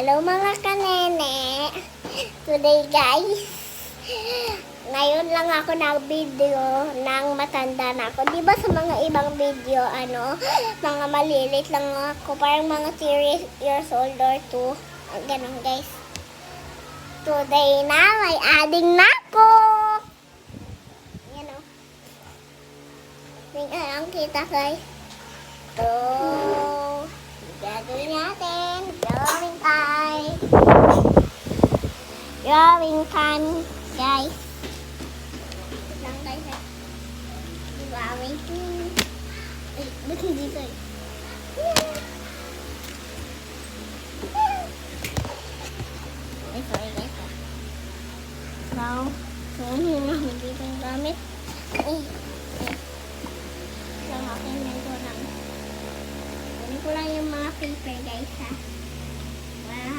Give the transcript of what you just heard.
Hello mga kanene! Today guys, ngayon lang ako nag-video ng matanda na ako. Diba sa mga ibang video, mga malilit lang ako, parang mga 3 years old or 2. Ganon guys. Today na, may adding na ako! Yan o. Tingnan ang kita guys. So, gagawin natin. Drawing time, guys. Lang guys. Drawing time. Ay, ba't hindi dito eh? Ay, sorry guys. So, hindi itong gamit. Ay. So, akin na ito lang. Kunin ko lang yung mga paper guys ha.